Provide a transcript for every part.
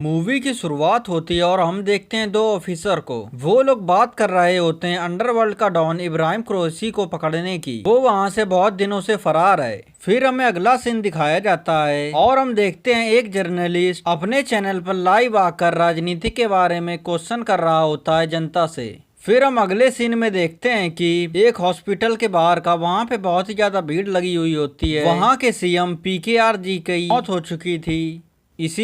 Movie की शुरुआत होती है और हम देखते हैं दो ऑफिसर को। वो लोग बात कर रहे होते हैं अंडरवर्ल्ड का डॉन इब्राहिम क्रोसी को पकड़ने की। वो वहाँ से बहुत दिनों से फरार है। फिर हमें अगला सीन दिखाया जाता है और हम देखते हैं एक जर्नलिस्ट अपने चैनल पर लाइव आकर राजनीति के बारे में क्वेश्चन कर रहा होता है जनता से। फिर हम अगले सीन में देखते हैं कि एक हॉस्पिटल के बाहर का वहाँ पे बहुत ही ज्यादा भीड़ लगी हुई होती है। वहाँ के सीएम पीकेआर जी की मौत हो चुकी थी, इसी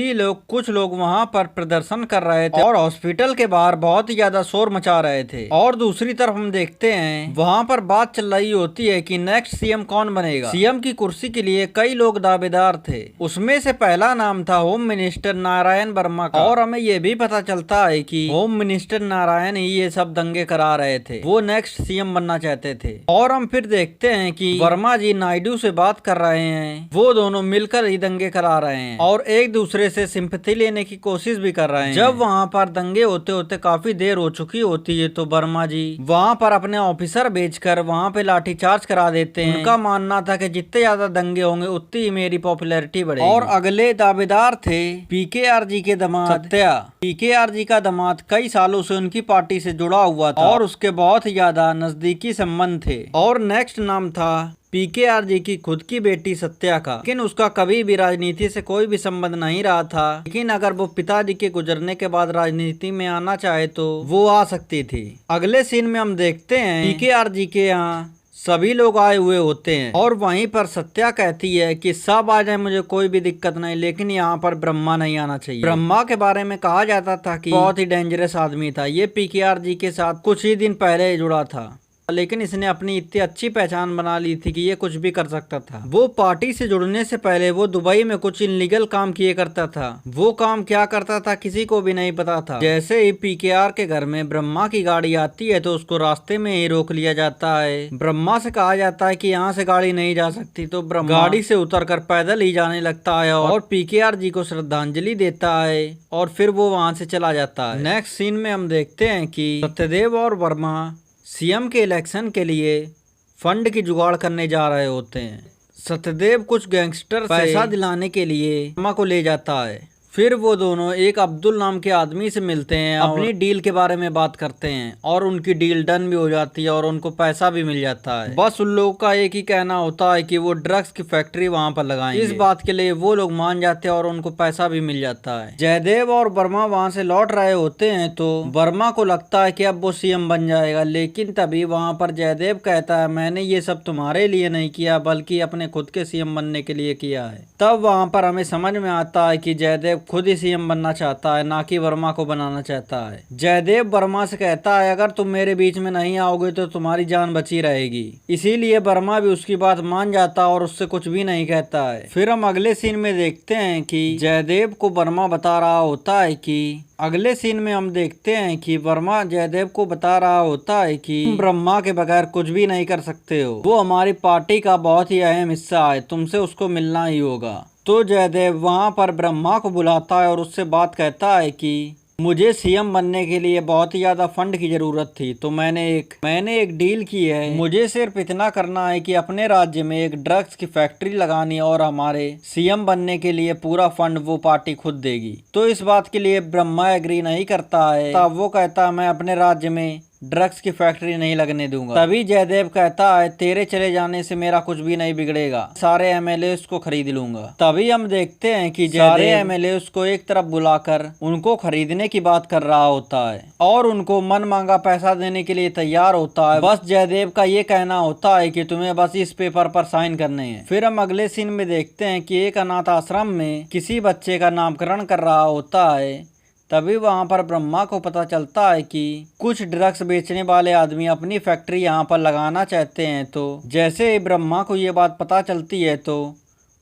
कुछ लोग वहां पर प्रदर्शन कर रहे थे और हॉस्पिटल के बाहर बहुत ही ज्यादा शोर मचा रहे थे। और दूसरी तरफ हम देखते हैं वहां पर बात चल रही होती है कि नेक्स्ट सीएम कौन बनेगा। सीएम की कुर्सी के लिए कई लोग दावेदार थे, उसमें से पहला नाम था होम मिनिस्टर नारायण वर्मा का। और हमें ये भी पता चलता है कि होम मिनिस्टर नारायण ही ये सब दंगे करा रहे थे, वो नेक्स्ट सीएम बनना चाहते थे। और हम फिर देखते हैं कि वर्मा जी नायडू से बात कर रहे हैं, वो दोनों मिलकर ही दंगे करा रहे हैं और एक दूसरे से सिंपैथी लेने की कोशिश भी कर रहे हैं। जब वहाँ पर दंगे होते होते काफी देर हो चुकी होती है तो वर्मा जी वहाँ पर अपने ऑफिसर भेजकर वहाँ पे लाठीचार्ज करा देते हैं। उनका मानना था कि जितने ज्यादा दंगे होंगे उतनी ही मेरी पॉपुलैरिटी बढ़ेगी। और अगले दावेदार थे पीकेआर जी के दामाद सत्या। पीकेआर जी का दामाद कई सालों से उनकी पार्टी से जुड़ा हुआ था और उसके बहुत ही ज्यादा नजदीकी संबंध थे। और नेक्स्ट नाम था पीकेआर जी की खुद की बेटी सत्या का, लेकिन उसका कभी भी राजनीति से कोई भी संबंध नहीं रहा था। लेकिन अगर वो पिताजी के गुजरने के बाद राजनीति में आना चाहे तो वो आ सकती थी। अगले सीन में हम देखते हैं पीकेआर जी के यहाँ सभी लोग आए हुए होते हैं और वहीं पर सत्या कहती है कि सब आ जाए, मुझे कोई भी दिक्कत नहीं, लेकिन यहाँ पर ब्रह्मा नहीं आना चाहिए। ब्रह्मा के बारे में कहा जाता था कि बहुत ही डेंजरस आदमी था, ये पीकेआर जी के साथ कुछ ही दिन पहले जुड़ा था, लेकिन इसने अपनी इतनी अच्छी पहचान बना ली थी कि ये कुछ भी कर सकता था। वो पार्टी से जुड़ने से पहले वो दुबई में कुछ इनलीगल काम किए करता था। वो काम क्या करता था किसी को भी नहीं पता था। जैसे ही पीकेआर के घर में ब्रह्मा की गाड़ी आती है तो उसको रास्ते में ही रोक लिया जाता है। ब्रह्मा से कहा जाता है कि यहाँ से गाड़ी नहीं जा सकती, तो ब्रह्मा गाड़ी से उतरकर पैदल ही जाने लगता है और पीकेआर जी को श्रद्धांजलि देता है और फिर वो वहाँ से चला जाता है। नेक्स्ट सीन में हम देखते हैं कि सत्यदेव और वर्मा सीएम के इलेक्शन के लिए फंड की जुगाड़ करने जा रहे होते हैं। सत्यदेव कुछ गैंगस्टर पैसा दिलाने के लिए वर्मा को ले जाता है। फिर वो दोनों एक अब्दुल नाम के आदमी से मिलते हैं, अपनी डील के बारे में बात करते हैं और उनकी डील डन भी हो जाती है और उनको पैसा भी मिल जाता है। बस उन लोगों का एक ही कहना होता है कि वो ड्रग्स की फैक्ट्री वहाँ पर लगाएंगे। इस बात के लिए वो लोग मान जाते हैं और उनको पैसा भी मिल जाता है। जयदेव और वर्मा वहाँ से लौट रहे होते हैं तो वर्मा को लगता है कि अब वो सीएम बन जाएगा, लेकिन तभी वहाँ पर जयदेव कहता है मैंने ये सब तुम्हारे लिए नहीं किया बल्कि अपने खुद के सीएम बनने के लिए किया है। तब वहाँ पर हमें समझ में आता है कि जयदेव खुद ही सीएम बनना चाहता है, ना कि वर्मा को बनाना चाहता है। जयदेव वर्मा से कहता है अगर तुम मेरे बीच में नहीं आओगे तो तुम्हारी जान बची रहेगी। इसीलिए वर्मा भी उसकी बात मान जाता है और उससे कुछ भी नहीं कहता है। फिर हम अगले सीन में देखते हैं कि जयदेव को वर्मा बता रहा होता है कि अगले सीन में हम देखते हैं कि वर्मा जयदेव को बता रहा होता है कि तुम ब्रह्मा के बगैर कुछ भी नहीं कर सकते हो, वो हमारी पार्टी का बहुत ही अहम हिस्सा है, तुमसे उसको मिलना ही होगा। तो जयदेव वहाँ पर ब्रह्मा को बुलाता है और उससे बात कहता है कि मुझे सीएम बनने के लिए बहुत ही ज्यादा फंड की जरूरत थी, तो मैंने एक डील की है। मुझे सिर्फ इतना करना है कि अपने राज्य में एक ड्रग्स की फैक्ट्री लगानी और हमारे सीएम बनने के लिए पूरा फंड वो पार्टी खुद देगी। तो इस बात के लिए ब्रह्मा एग्री नहीं करता है, तब वो कहता है मैं अपने राज्य में ड्रग्स की फैक्ट्री नहीं लगने दूंगा। तभी जयदेव कहता है तेरे चले जाने से मेरा कुछ भी नहीं बिगड़ेगा, सारे एमएलए को खरीद लूंगा। तभी हम देखते हैं कि सारे एमएलए को एक तरफ बुलाकर उनको खरीदने की बात कर रहा होता है और उनको मन मांगा पैसा देने के लिए तैयार होता है। बस जयदेव का ये कहना होता है कि तुम्हें बस इस पेपर पर साइन करने हैं। फिर हम अगले सीन में देखते हैं कि एक अनाथ आश्रम में किसी बच्चे का नामकरण कर रहा होता है। तभी वहाँ पर ब्रह्मा को पता चलता है कि कुछ ड्रग्स बेचने वाले आदमी अपनी फैक्ट्री यहाँ पर लगाना चाहते हैं। तो जैसे ही ब्रह्मा को ये बात पता चलती है तो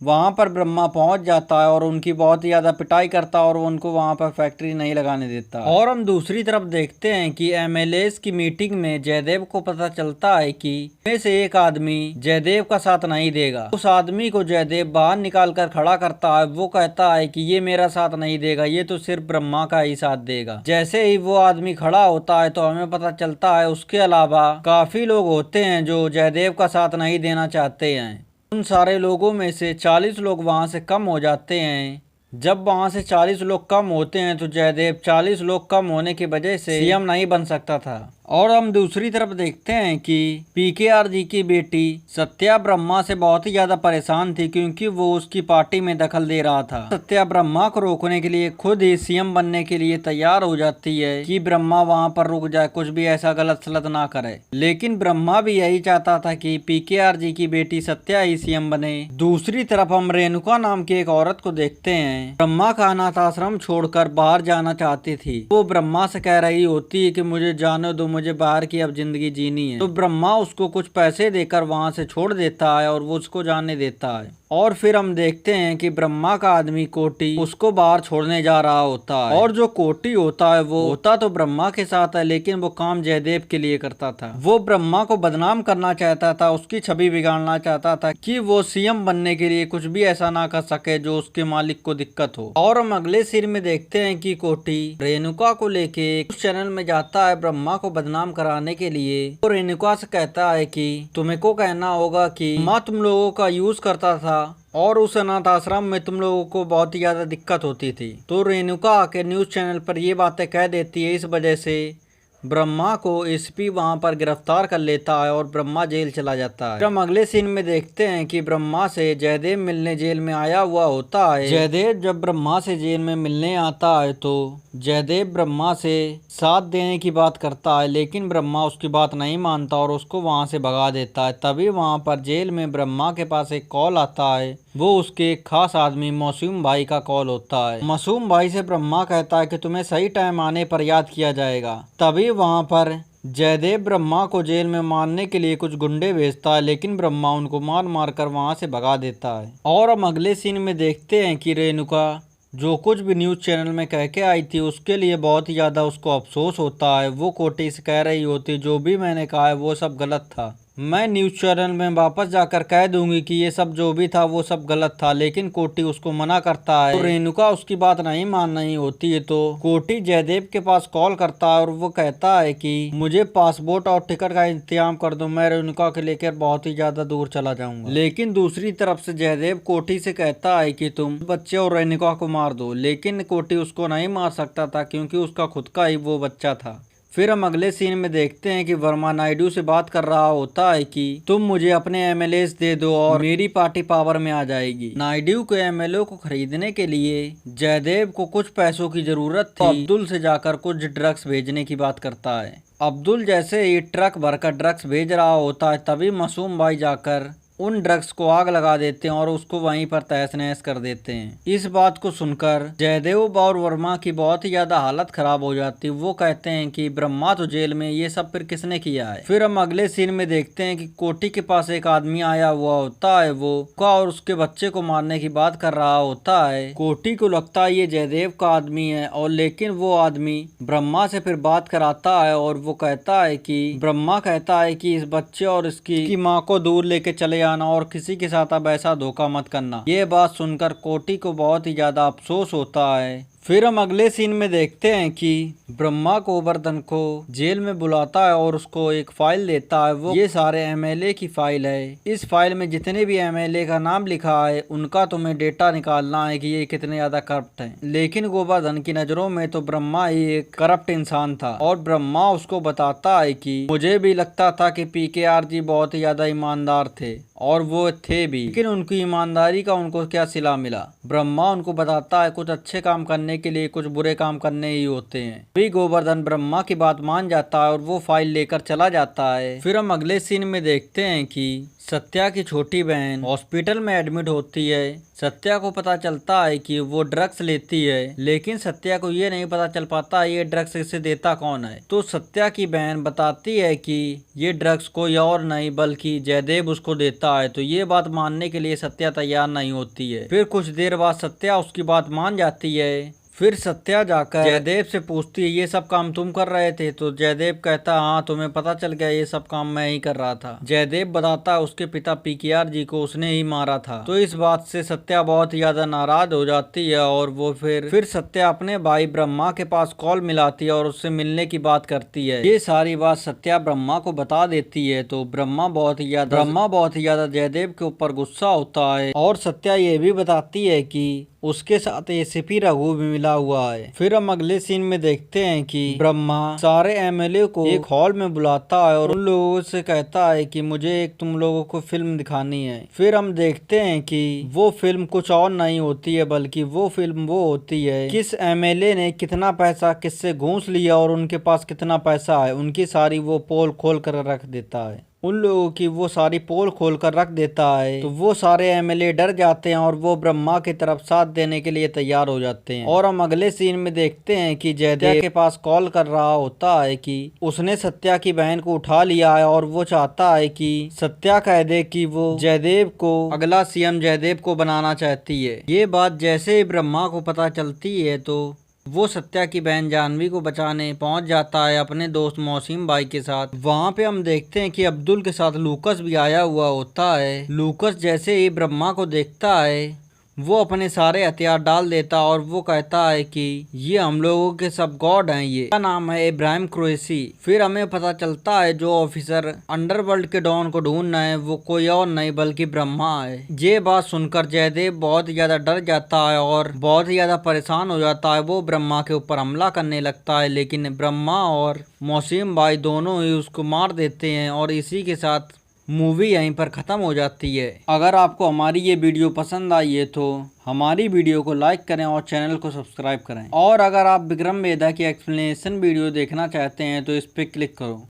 वहाँ पर ब्रह्मा पहुँच जाता है और उनकी बहुत ही ज़्यादा पिटाई करता है और उनको वहाँ पर फैक्ट्री नहीं लगाने देता। और हम दूसरी तरफ देखते हैं कि एमएलएस की मीटिंग में जयदेव को पता चलता है कि में से एक आदमी जयदेव का साथ नहीं देगा। उस आदमी को जयदेव बाहर निकाल कर खड़ा करता है। वो कहता है कि ये मेरा साथ नहीं देगा, ये तो सिर्फ ब्रह्मा का ही साथ देगा। जैसे ही वो आदमी खड़ा होता है तो हमें पता चलता है उसके अलावा काफी लोग होते हैं जो जयदेव का साथ नहीं देना चाहते हैं। उन सारे लोगों में से 40 लोग वहां से कम हो जाते हैं जब वहाँ से 40 लोग कम होते हैं तो जयदेव 40 लोग कम होने की वजह से सीएम नहीं बन सकता था। और हम दूसरी तरफ देखते हैं कि पीकेआर जी की बेटी सत्या ब्रह्मा से बहुत ही ज्यादा परेशान थी, क्योंकि वो उसकी पार्टी में दखल दे रहा था। सत्या ब्रह्मा को रोकने के लिए खुद ही सीएम बनने के लिए तैयार हो जाती है कि ब्रह्मा वहाँ पर रुक जाए, कुछ भी ऐसा गलत सलत ना करे। लेकिन ब्रह्मा भी यही चाहता था कि पीकेआर जी की बेटी सत्या ही सीएम बने। दूसरी तरफ हम रेणुका नाम की एक औरत को देखते हैं। ब्रह्मा का अनाथ आश्रम छोड़कर बाहर जाना चाहती थी। वो ब्रह्मा से कह रही होती है कि मुझे जाने दो, मुझे बाहर की अब जिंदगी जीनी है। तो ब्रह्मा उसको कुछ पैसे देकर वहां से छोड़ देता है और वो उसको जाने देता है। और फिर हम देखते हैं कि ब्रह्मा का आदमी कोटी उसको बाहर छोड़ने जा रहा होता है। और जो कोटी होता है वो होता तो ब्रह्मा के साथ है, लेकिन वो काम जयदेव के लिए करता था। वो ब्रह्मा को बदनाम करना चाहता था, उसकी छवि बिगाड़ना चाहता था कि वो सीएम बनने के लिए कुछ भी ऐसा ना कर सके जो उसके मालिक को दिक्कत हो। और हम अगले सीन में देखते हैं कि कोटी रेणुका को लेके उस चैनल में जाता है ब्रह्मा को बदनाम कराने के लिए। तो रेणुका से कहता है कि तुम्हें को कहना होगा कि माँ तुम लोगों का यूज करता था और उस अनाथ आश्रम में तुम लोगों को बहुत ही ज्यादा दिक्कत होती थी। तो रेणुका आके न्यूज चैनल पर ये बातें कह देती है। इस वजह से ब्रह्मा को एसपी वहां पर गिरफ्तार कर लेता है और ब्रह्मा जेल चला जाता है। हम अगले सीन में देखते हैं कि ब्रह्मा से जयदेव मिलने जेल में आया हुआ होता है। जयदेव जब ब्रह्मा से जेल में मिलने आता है तो जयदेव ब्रह्मा से साथ देने की बात करता है, लेकिन ब्रह्मा उसकी बात नहीं मानता और उसको वहां से भगा देता है। तभी वहां पर जेल में ब्रह्मा के पास एक कॉल आता है। वो उसके एक खास आदमी मासूम भाई का कॉल होता है। मासूम भाई से ब्रह्मा कहता है कि तुम्हें सही टाइम आने पर याद किया जाएगा। तभी वहां पर जयदेव ब्रह्मा को जेल में मारने के लिए कुछ गुंडे भेजता है, लेकिन ब्रह्मा उनको मार मार कर वहां से भगा देता है। और हम अगले सीन में देखते हैं कि रेणुका जो कुछ भी न्यूज चैनल में कह के आई थी उसके लिए बहुत ही ज्यादा उसको अफसोस होता है। वो कोटी से कह रही होती जो भी मैंने कहा है वो सब गलत था, मैं न्यूज चैनल में वापस जाकर कह दूंगी कि ये सब जो भी था वो सब गलत था। लेकिन कोटी उसको मना करता है। तो रेणुका उसकी बात नहीं मान रही होती है तो कोटी जयदेव के पास कॉल करता है और वो कहता है कि मुझे पासपोर्ट और टिकट का इंतजाम कर दो, मैं रेणुका को लेकर बहुत ही ज्यादा दूर चला जाऊंगा। लेकिन दूसरी तरफ से जयदेव कोटी से कहता है कि तुम बच्चे और रेणुका को मार दो, लेकिन कोटी उसको नहीं मार सकता था क्योंकि उसका खुद का ही वो बच्चा था। फिर हम अगले सीन में देखते हैं कि वर्मा नायडू से बात कर रहा होता है कि तुम मुझे अपने एमएलए दे दो और मेरी पार्टी पावर में आ जाएगी। नायडू के एमएलए को खरीदने के लिए जयदेव को कुछ पैसों की जरूरत थी। अब्दुल से जाकर कुछ ड्रग्स भेजने की बात करता है। अब्दुल जैसे ही ट्रक भरकर ड्रग्स भेज रहा होता है तभी मासूम भाई जाकर उन ड्रग्स को आग लगा देते हैं और उसको वहीं पर तहस नहस कर देते हैं। इस बात को सुनकर जयदेव और वर्मा की बहुत ही ज्यादा हालत खराब हो जाती है। वो कहते हैं कि ब्रह्मा तो जेल में, ये सब फिर किसने किया है। फिर हम अगले सीन में देखते हैं कि कोटी के पास एक आदमी आया हुआ होता है। वो और उसके बच्चे को मारने की बात कर रहा होता है। कोटी को लगता है ये जयदेव का आदमी है और लेकिन वो आदमी ब्रह्मा से फिर बात कराता है और वो कहता है कि ब्रह्मा कहता है कि इस बच्चे और इसकी माँ को दूर लेके चले आना और किसी के साथ अब ऐसा धोखा मत करना। ये बात सुनकर कोटी को बहुत ही ज्यादा अफसोस होता है। फिर हम अगले सीन में देखते हैं कि ब्रह्मा गोवर्धन को जेल में बुलाता है और उसको एक फाइल देता है। वो ये सारे एमएलए की फाइल है। इस फाइल में जितने भी एमएलए का नाम लिखा है उनका तुम्हें डेटा निकालना है कि ये कितने ज्यादा करप्ट हैं। लेकिन गोवर्धन की नजरों में तो ब्रह्मा ही एक करप्ट इंसान था और ब्रह्मा उसको बताता है कि मुझे भी लगता था कि पीकेआर जी बहुत ही ज्यादा ईमानदार थे और वो थे भी, लेकिन उनकी ईमानदारी का उनको क्या सिला मिला। ब्रह्मा उनको बताता है कुछ अच्छे काम करने के लिए कुछ बुरे काम करने ही होते हैं। भी गोवर्धन ब्रह्मा की बात मान जाता है और वो फाइल लेकर चला जाता है। फिर हम अगले सीन में देखते हैं कि सत्या की छोटी बहन हॉस्पिटल में एडमिट होती है। सत्या को पता चलता है कि वो ड्रग्स लेती है, लेकिन सत्या को ये नहीं पता चल पाता ये ड्रग्स इसे देता कौन है। तो सत्या की बहन बताती है कि ये ड्रग्स कोई और नहीं बल्कि जयदेव उसको देता है। तो ये बात मानने के लिए सत्या तैयार नहीं होती है। फिर कुछ देर बाद सत्या उसकी बात मान जाती है। फिर सत्या जाकर जयदेव से पूछती है ये सब काम तुम कर रहे थे। तो जयदेव कहता हाँ, तुम्हें पता चल गया ये सब काम मैं ही कर रहा था। जयदेव बताता है उसके पिता पीकेआर जी को उसने ही मारा था। तो इस बात से सत्या बहुत ही ज्यादा नाराज हो जाती है और वो फिर सत्या अपने भाई ब्रह्मा के पास कॉल मिलाती है और उससे मिलने की बात करती है। ये सारी बात सत्या ब्रह्मा को बता देती है। तो ब्रह्मा बहुत ही ज्यादा जयदेव के ऊपर गुस्सा होता है और सत्या ये भी बताती है कि उसके साथ एसीपी रघु भी मिला हुआ है। फिर हम अगले सीन में देखते हैं कि ब्रह्मा सारे एमएलए को एक हॉल में बुलाता है और उन लोगों से कहता है कि मुझे एक तुम लोगों को फिल्म दिखानी है। फिर हम देखते हैं कि वो फिल्म कुछ और नहीं होती है, बल्कि वो फिल्म वो होती है किस एमएलए ने कितना पैसा किससे घूस लिया और उनके पास कितना पैसा है, उनकी सारी वो पोल खोल कर रख देता है। उन लोगों की वो सारी पोल खोल कर रख देता है तो वो सारे एमएलए डर जाते हैं और वो ब्रह्मा की तरफ साथ देने के लिए तैयार हो जाते हैं। और हम अगले सीन में देखते हैं कि जयदेव के पास कॉल कर रहा होता है कि उसने सत्या की बहन को उठा लिया है और वो चाहता है कि सत्या कह दे कि वो जयदेव को अगला सीएम जयदेव को बनाना चाहती है। ये बात जैसे ही ब्रह्मा को पता चलती है तो वो सत्या की बहन जानवी को बचाने पहुंच जाता है अपने दोस्त मौसीम भाई के साथ। वहां पे हम देखते हैं कि अब्दुल के साथ लूकस भी आया हुआ होता है। लूकस जैसे ही ब्रह्मा को देखता है वो अपने सारे हथियार डाल देता और वो कहता है कि ये हम लोगों के सब गॉड हैं। ये का नाम है इब्राहिम कुरैशी। फिर हमें पता चलता है जो ऑफिसर अंडरवर्ल्ड के डॉन को ढूंढ रहे हैं वो कोई और नहीं बल्कि ब्रह्मा है। ये बात सुनकर जयदेव बहुत ही ज्यादा डर जाता है और बहुत ही ज्यादा परेशान हो जाता है। वो ब्रह्मा के ऊपर हमला करने लगता है, लेकिन ब्रह्मा और मौसीम भाई दोनों ही उसको मार देते हैं और इसी के साथ मूवी यहीं पर ख़त्म हो जाती है। अगर आपको हमारी ये वीडियो पसंद आई है तो हमारी वीडियो को लाइक करें और चैनल को सब्सक्राइब करें। और अगर आप विक्रम वेदा की एक्सप्लेनेशन वीडियो देखना चाहते हैं तो इस पर क्लिक करो।